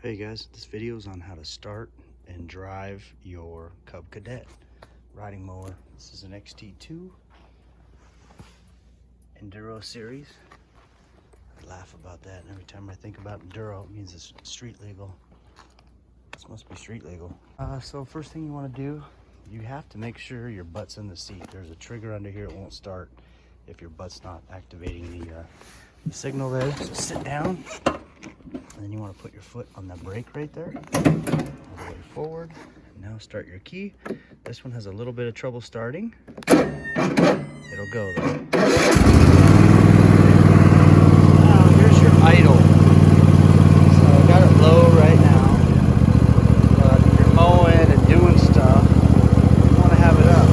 Hey guys, this video is on how to start and drive your Cub Cadet riding mower. This is an XT2 enduro series. I laugh about that, and every time I think about enduro, it means it's street legal. This must be street legal. So first thing you want to do, you have to make sure your butt's in the seat. There's a trigger under here. It won't start if your butt's not activating the signal there. So sit down. And then you want to put your foot on the brake right there, all the way forward. Now start your key. This one has a little bit of trouble starting. It'll go though. Now here's your idle. So I got it low right now, but if you're mowing and doing stuff, you want to have it up.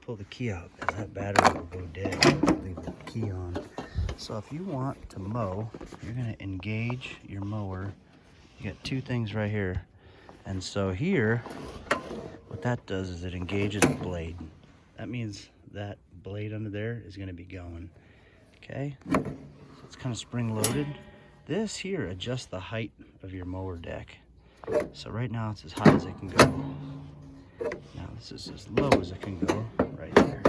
Pull the key out because that battery will go dead if you leave the key on. So if you want to mow, you're going to engage your mower. You got two things right here, and so here what that does is it engages the blade. That means that blade under there is going to be going. Okay, so it's kind of spring loaded. This here adjusts the height of your mower deck. So right now it's as high as it can go. Now this is as low as it can go right there.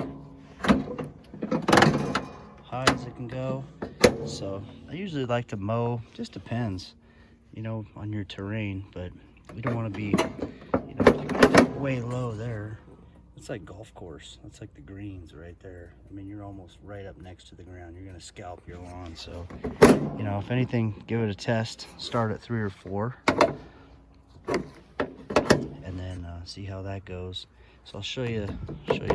High as it can go. So I usually like to mow, just depends, you know, on your terrain, but we don't want to be, you know, way low there. It's like golf course. That's like the greens right there. I mean, you're almost right up next to the ground. You're going to scalp your lawn. So, you know, if anything, give it a test. Start at 3 or 4. And then see how that goes. So I'll show you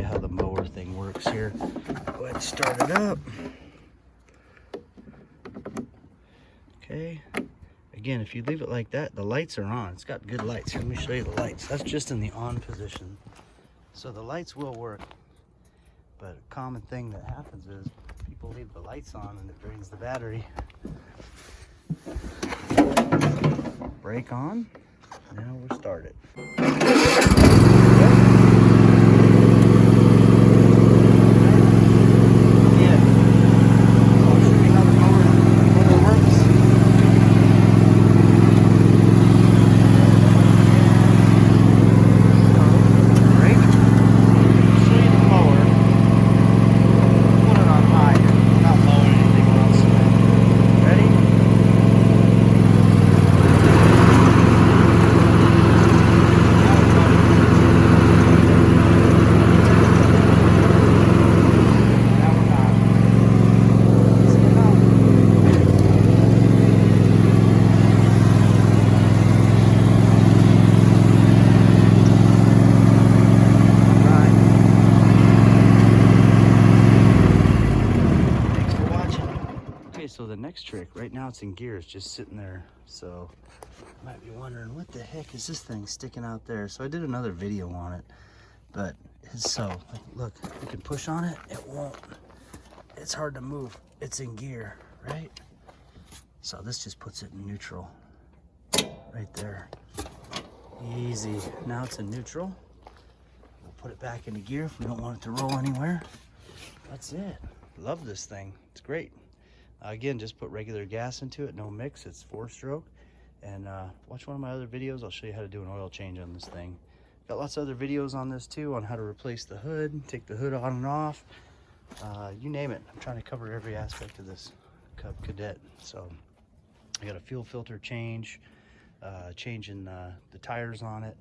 how the mower thing works here. Go ahead and start it up. Okay. Again, if you leave it like that, the lights are on. It's got good lights. Let me show you the lights. That's just in the on position. So the lights will work. But a common thing that happens is people leave the lights on and it drains the battery. Brake on. Now we'll start it. So the next trick, right now it's in gear, it's just sitting there. So you might be wondering, what the heck is this thing sticking out there? So I did another video on it, but it's so, look, you can push on it, it won't, it's hard to move. It's in gear, right? So this just puts it in neutral, right there. Easy, now it's in neutral. We'll put it back into gear if we don't want it to roll anywhere. That's it. Love this thing, it's great. Again, just put regular gas into it, no mix. It's 4-stroke. And watch one of my other videos. I'll show you how to do an oil change on this thing. Got lots of other videos on this too, on how to replace the hood, take the hood on and off, you name it. I'm trying to cover every aspect of this Cub Cadet. So I got a fuel filter change, changing the tires on it,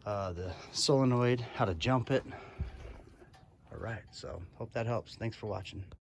the solenoid, how to jump it. All right, so hope that helps. Thanks for watching.